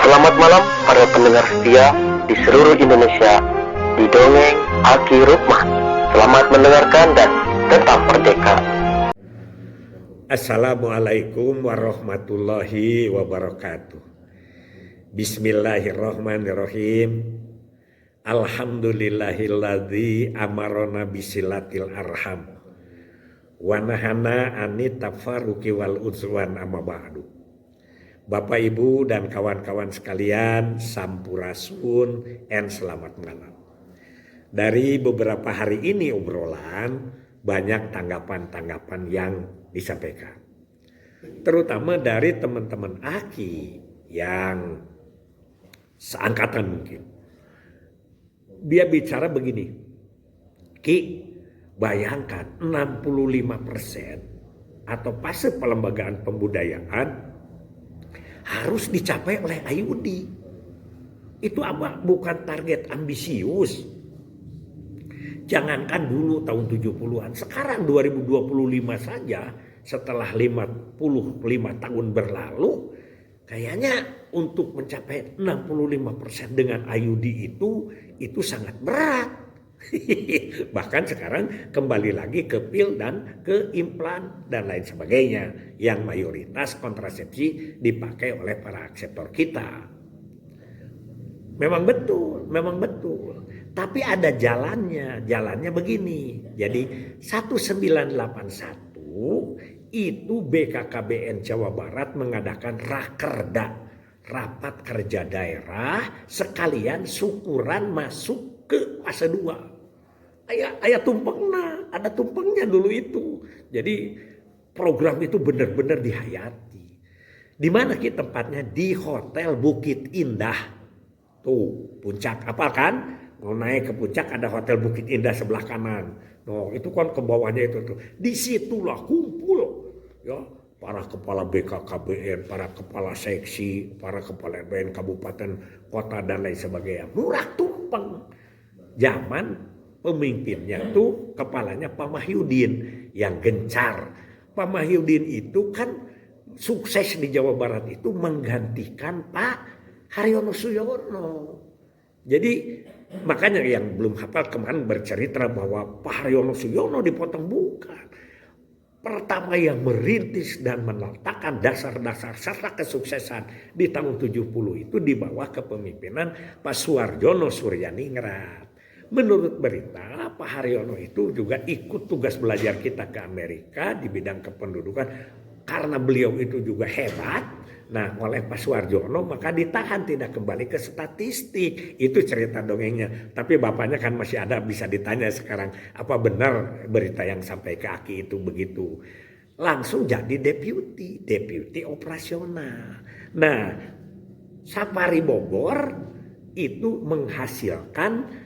Selamat malam para pendengar setia di seluruh Indonesia di Dongeng Aki Rukman. Selamat mendengarkan dan tetap merdeka. Assalamualaikum warahmatullahi wabarakatuh. Bismillahirrahmanirrahim. Alhamdulillahilladzi amarona bisilatil arham wa nahana anit tafarruqi wal udzwan amma ba'du. Bapak Ibu dan kawan-kawan sekalian, sampurasun and selamat malam. Dari beberapa hari ini obrolan banyak tanggapan-tanggapan yang disampaikan. Terutama dari teman-teman Aki yang seangkatan mungkin. Dia bicara begini, Ki, bayangkan 65% atau fase pelembagaan pembudayaan harus dicapai oleh Ayudi. Itu apa? Bukan target ambisius. Jangankan dulu tahun 70-an, sekarang 2025 saja setelah 55 tahun berlalu, kayaknya untuk mencapai 65% dengan Ayudi itu sangat berat. Bahkan sekarang kembali lagi ke pil dan ke implan dan lain sebagainya yang mayoritas kontrasepsi dipakai oleh para akseptor kita. Memang betul. Tapi ada jalannya begini. Jadi 1981 itu BKKBN Jawa Barat mengadakan Rakerda, rapat kerja daerah sekalian syukuran masuk ke fase 2. Ayah tumpengna, ada tumpengnya dulu itu. Jadi program itu benar-benar dihayati. Di mana kita tempatnya? Di Hotel Bukit Indah. Tuh, puncak apa kan? Mau naik ke puncak ada Hotel Bukit Indah sebelah kanan. No, itu kan ke bawahnya itu tuh. Disitulah kumpul ya para kepala BKKBN, para kepala seksi, para kepala BN kabupaten, kota dan lain sebagainya. Murah tumpeng. Zaman pemimpinnya tuh kepalanya Pak Mahyudin yang gencar. Pak Mahyudin itu kan sukses di Jawa Barat itu menggantikan Pak Haryono Suyono. Jadi makanya yang belum hafal kemarin bercerita bahwa Pak Haryono Suyono dipotong bukan. Pertama yang merintis dan meletakkan dasar-dasar sastra kesuksesan di tahun 70 itu di bawah kepemimpinan Pak Suarjono Suryaningrat. Menurut berita Pak Haryono itu juga ikut tugas belajar kita ke Amerika di bidang kependudukan. Karena beliau itu juga hebat, nah oleh Pak Suarjono maka ditahan tidak kembali ke statistik. Itu cerita dongengnya. Tapi bapaknya kan masih ada, bisa ditanya sekarang apa benar berita yang sampai ke Aki itu begitu. Langsung jadi deputi operasional. Nah Safari Bogor itu menghasilkan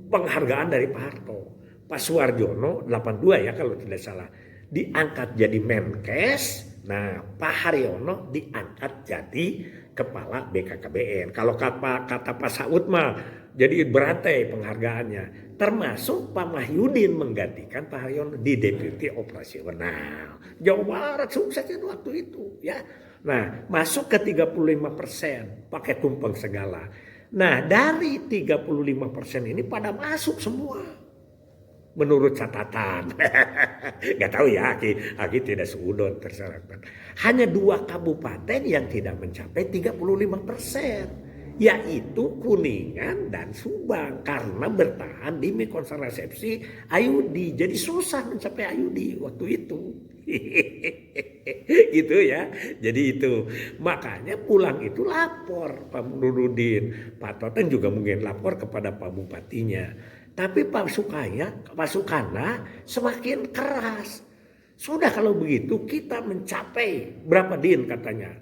penghargaan dari Pak Harto. Pak Suarjono 82 ya kalau tidak salah diangkat jadi Menkes. Nah Pak Haryono diangkat jadi kepala BKKBN. Kalau kata Pak Saud mah jadi berantai penghargaannya. Termasuk Pak Mahyudin menggantikan Pak Haryono di deputi operasional. Jawa Barat suksesnya waktu itu ya. Nah masuk ke 35%, pakai tumpeng segala. Nah dari 35% ini pada masuk semua. Menurut catatan, nggak tahu ya, Aki tidak seudon terserahkan. Hanya 2 kabupaten yang tidak mencapai 35%, yaitu Kuningan dan Subang karena bertahan di kontrasepsi Ayudi. Jadi susah mencapai Ayudi waktu itu. Gitu ya. Jadi itu makanya pulang itu lapor Pak Nurudin, Pak Toten juga mungkin lapor kepada Pak Bupatinya. Tapi Pak Sukana semakin keras. Sudah kalau begitu kita mencapai berapa din katanya?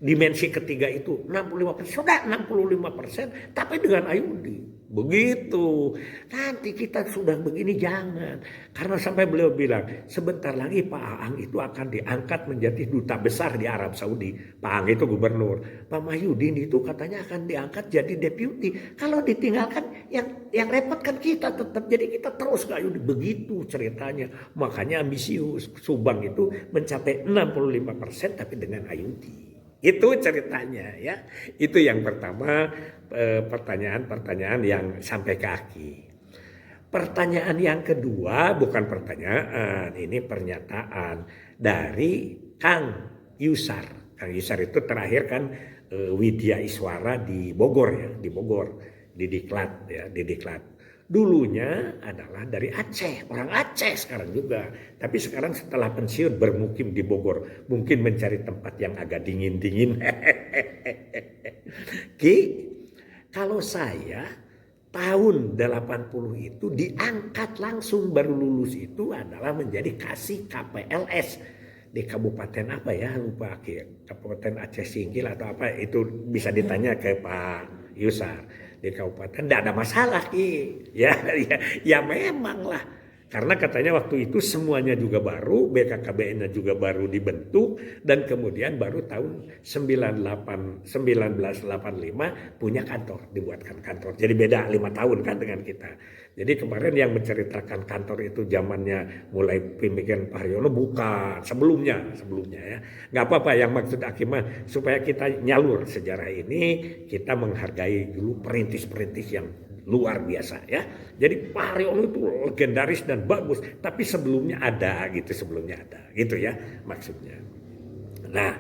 Dimensi ketiga itu 65%. Sudah 65%, tapi dengan Ayudi. Begitu. Nanti kita sudah begini jangan. Karena sampai beliau bilang, sebentar lagi Pak Aang itu akan diangkat menjadi duta besar di Arab Saudi. Pak Aang itu gubernur. Pak Mahyudin itu katanya akan diangkat jadi deputi. Kalau ditinggalkan yang repot kan kita tetap. Jadi kita terus kayak begitu ceritanya. Makanya ambisius. Subang itu mencapai 65% tapi dengan Ayudi. Itu ceritanya ya. Itu yang pertama, pertanyaan-pertanyaan yang sampai ke Aki. Pertanyaan yang kedua bukan pertanyaan, ini pernyataan dari Kang Yusar. Kang Yusar itu terakhir kan Widya Iswara di Bogor ya, di Bogor, di Diklat ya, di Diklat. Dulunya adalah dari Aceh, orang Aceh sekarang juga. Tapi sekarang setelah pensiun bermukim di Bogor. Mungkin mencari tempat yang agak dingin-dingin. Ki, kalau saya tahun 80 itu diangkat langsung baru lulus itu adalah menjadi kasih KPLS. Di kabupaten apa ya, lupa Ki. Kabupaten Aceh Singgil atau apa, itu bisa ditanya ke Pak Yusar. Di kabupaten tidak ada masalah ya memang lah, karena katanya waktu itu semuanya juga baru, BKKBN-nya juga baru dibentuk, dan kemudian baru tahun 1985 punya kantor, dibuatkan kantor. Jadi beda 5 tahun kan dengan kita. Jadi kemarin yang menceritakan kantor itu zamannya mulai pemikiran Pak Haryono, bukan, sebelumnya ya. Nggak apa-apa, yang maksud Akimah supaya kita nyalur sejarah ini, kita menghargai dulu perintis-perintis yang luar biasa ya. Jadi Pak Haryono itu legendaris dan bagus, tapi sebelumnya ada gitu ya maksudnya. Nah,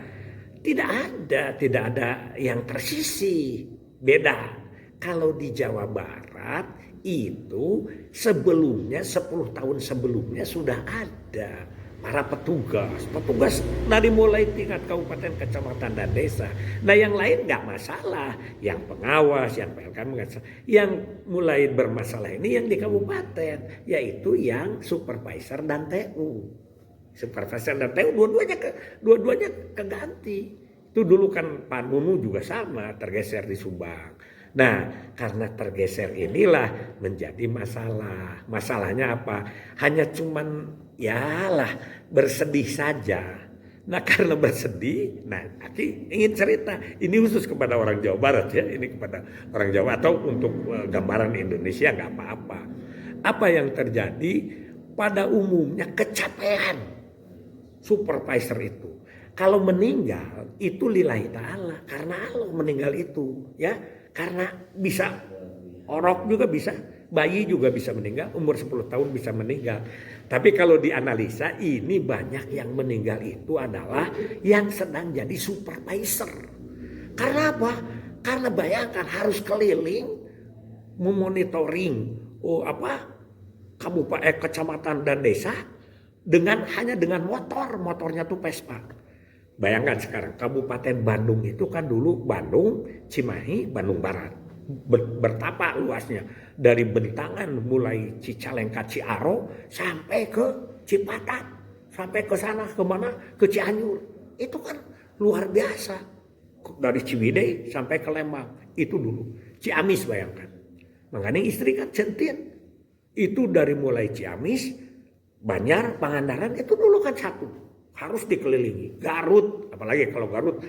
tidak ada yang tersisi. Beda. Kalau di Jawa Barat itu sebelumnya 10 tahun sebelumnya sudah ada para petugas dari mulai tingkat kabupaten, kecamatan, dan desa. Nah yang lain nggak masalah, yang pengawas, yang PLK nggak masalah. Yang mulai bermasalah ini yang di kabupaten, yaitu yang supervisor dan TU. Supervisor dan TU dua-duanya keganti. Itu dulu kan Pak Nunu juga sama, tergeser di Subang. Nah, karena tergeser inilah menjadi masalah. Masalahnya apa? Hanya cuman bersedih saja. Nah, karena bersedih, Aki ingin cerita. Ini khusus kepada orang Jawa Barat ya, ini kepada orang Jawa atau untuk gambaran Indonesia nggak apa-apa. Apa yang terjadi? Pada umumnya kecapean supervisor itu. Kalau meninggal itu lillahi ta'ala, karena Allah meninggal itu ya. Karena bisa orok juga bisa, bayi juga bisa meninggal, umur 10 tahun bisa meninggal. Tapi kalau dianalisa ini banyak yang meninggal itu adalah yang sedang jadi supervisor. Karena apa? Karena bayangkan harus keliling memonitoring kabupaten, kecamatan dan desa hanya dengan motornya tuh Vespa. Bayangkan sekarang Kabupaten Bandung itu kan dulu Bandung, Cimahi, Bandung Barat. Bertapa luasnya. Dari Bentangan mulai Cicalengka, Ciaro sampai ke Cipatat. Sampai ke sana kemana? Ke Cianjur. Itu kan luar biasa. Dari Ciwidey sampai ke Lembang. Itu dulu. Ciamis bayangkan. Makanya istri kan centin. Itu dari mulai Ciamis, Banjar, Pangandaran itu dulu kan satu. Harus dikelilingi. Garut, apalagi kalau Garut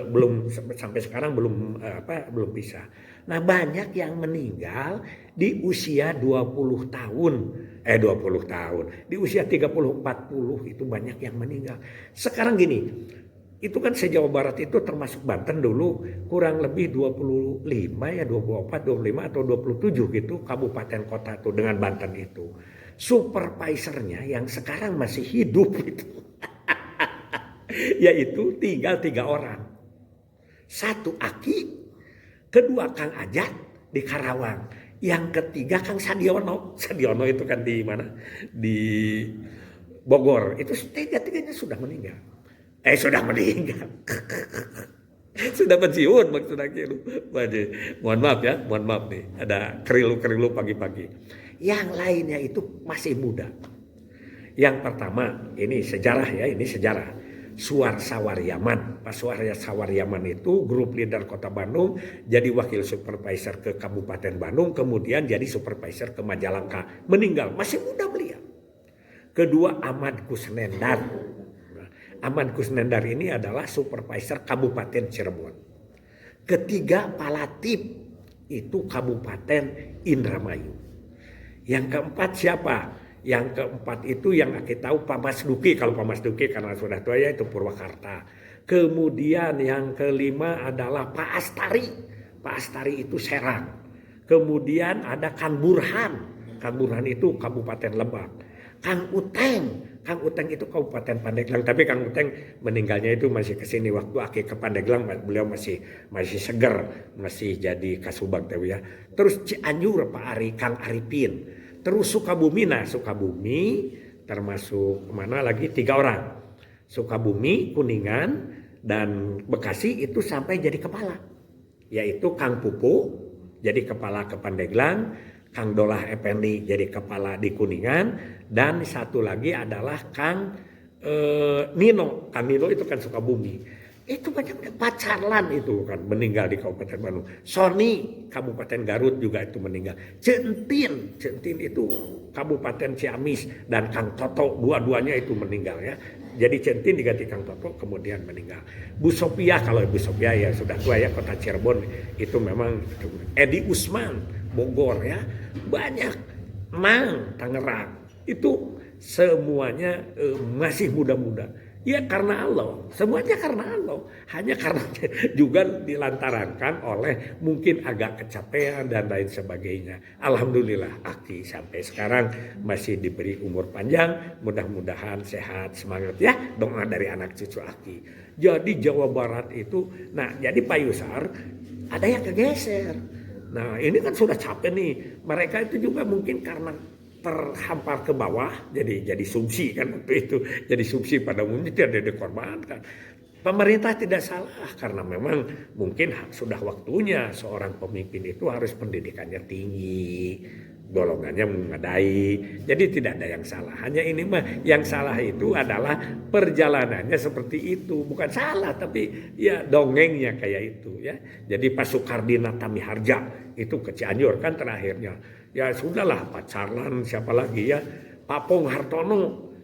belum sampai sekarang belum bisa. Nah, banyak yang meninggal di usia 20 tahun. Di usia 30-40 itu banyak yang meninggal. Sekarang gini, itu kan se-Jawa Barat itu termasuk Banten dulu kurang lebih 25 ya, 24, 25 atau 27 gitu kabupaten kota tuh dengan Banten itu. Supervisornya yang sekarang masih hidup itu yaitu tinggal 3 orang. 1 Aki, kedua Kang Ajat di Karawang, yang ketiga Kang Sadiono. Sadiono itu kan di mana? Di Bogor. Itu tiga-tiganya sudah meninggal. Sudah meninggal. Sudah pensiun maksud Aki. Mohon maaf nih. Ada kerilu-kerilu pagi-pagi. Yang lainnya itu masih muda. Yang pertama, ini sejarah. Suar Sawaryaman. Pak Suar Sawaryaman itu grup leader Kota Bandung, jadi wakil supervisor ke Kabupaten Bandung, kemudian jadi supervisor ke Majalengka. Meninggal, masih muda beliau. Kedua Ahmad Kusnendar. Ahmad Kusnendar ini adalah supervisor Kabupaten Cirebon. Ketiga Palatip, itu Kabupaten Indramayu. Yang keempat siapa? Yang keempat itu yang kita tahu Pak Mas Duki. Kalau Pak Mas Duki karena sudah tua ya itu Purwakarta. Kemudian yang kelima adalah Pak Astari. Pak Astari itu Serang. Kemudian ada Kang Burhan. Kang Burhan itu Kabupaten Lebak. Kang Uteng. Kang Uteng itu Kabupaten Pandeglang. Tapi Kang Uteng meninggalnya itu masih kesini. Waktu Aki ke Pandeglang beliau masih seger. Masih jadi Kasubag ya. Terus Cianjur Pak Ari, Kang Arifin. Terus Sukabumi, nah Sukabumi termasuk mana lagi 3 orang. Sukabumi, Kuningan, dan Bekasi itu sampai jadi kepala. Yaitu Kang Pupu jadi kepala ke Pandeglang, Kang Dolah Effendi jadi kepala di Kuningan, dan satu lagi adalah Kang Nino. Kang Nino itu kan Sukabumi. Itu banyak Pak Carlan itu kan meninggal di Kabupaten Bandung. Sony Kabupaten Garut juga itu meninggal. Centin itu Kabupaten Ciamis, dan Kang Toto dua-duanya itu meninggal ya. Jadi Centin diganti Kang Toto kemudian meninggal. Bu Sophia, kalau Bu Sophia ya sudah tua ya, Kota Cirebon itu memang. Edi Usman Bogor ya, banyak. Mang Tangerang itu semuanya masih muda-muda. Ya karena Allah, semuanya karena Allah. Hanya karena juga dilantarankan oleh mungkin agak kecapean dan lain sebagainya. Alhamdulillah Aki sampai sekarang masih diberi umur panjang. Mudah-mudahan sehat, semangat ya. Doa dari anak cucu Aki. Jadi Jawa Barat itu, nah jadi Pak Yusar ada yang kegeser. Nah ini kan sudah capek nih. Mereka itu juga mungkin karena terhampar ke bawah, jadi sumsi kan waktu itu, jadi sumsi pada umumnya tidak dikorbankan. Pemerintah tidak salah karena memang mungkin sudah waktunya seorang pemimpin itu harus pendidikannya tinggi, golongannya memadai, jadi tidak ada yang salah. Hanya ini mah yang salah itu adalah perjalanannya seperti itu, bukan salah tapi ya dongengnya kayak itu ya. Jadi Pak Sukardina Tamiharja itu ke Cianjur kan terakhirnya. Ya sudahlah Pak Carlan, siapa lagi ya, Pak Pong Hartono.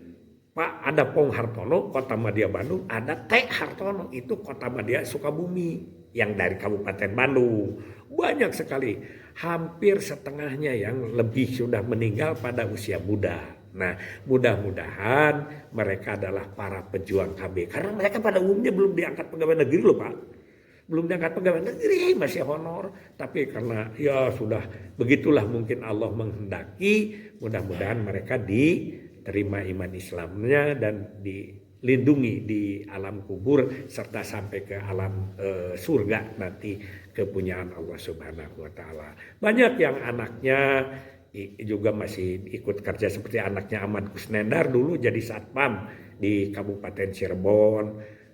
Pak ada Pong Hartono Kota Madya Bandung, ada T Hartono itu Kota Madya Sukabumi yang dari Kabupaten Bandung. Banyak sekali, hampir setengahnya yang lebih sudah meninggal pada usia muda. Nah mudah-mudahan mereka adalah para pejuang KB, karena mereka pada umumnya belum diangkat pegawai negeri loh Pak. Belum diangkat pegawai negeri, masih honor. Tapi karena ya sudah begitulah mungkin Allah menghendaki, mudah-mudahan mereka diterima iman Islamnya dan dilindungi di alam kubur serta sampai ke alam surga nanti kepunyaan Allah Subhanahu wa taala. Banyak yang anaknya juga masih ikut kerja seperti anaknya Ahmad Kusnendar dulu jadi satpam di Kabupaten Cirebon.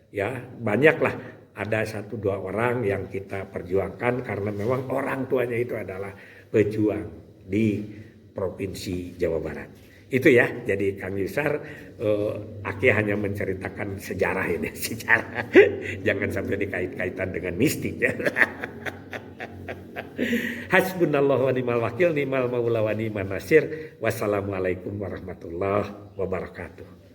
Ya, banyaklah. Ada 1-2 orang yang kita perjuangkan karena memang orang tuanya itu adalah pejuang di Provinsi Jawa Barat. Itu ya, jadi Kang Yusar, Aki hanya menceritakan sejarah ini, sejarah. Jangan sampai dikait-kaitan dengan mistik ya. Hasbunallah wa ni'mal wakil, ni'mal maula wa ni'man nasir. Wassalamualaikum warahmatullahi wabarakatuh.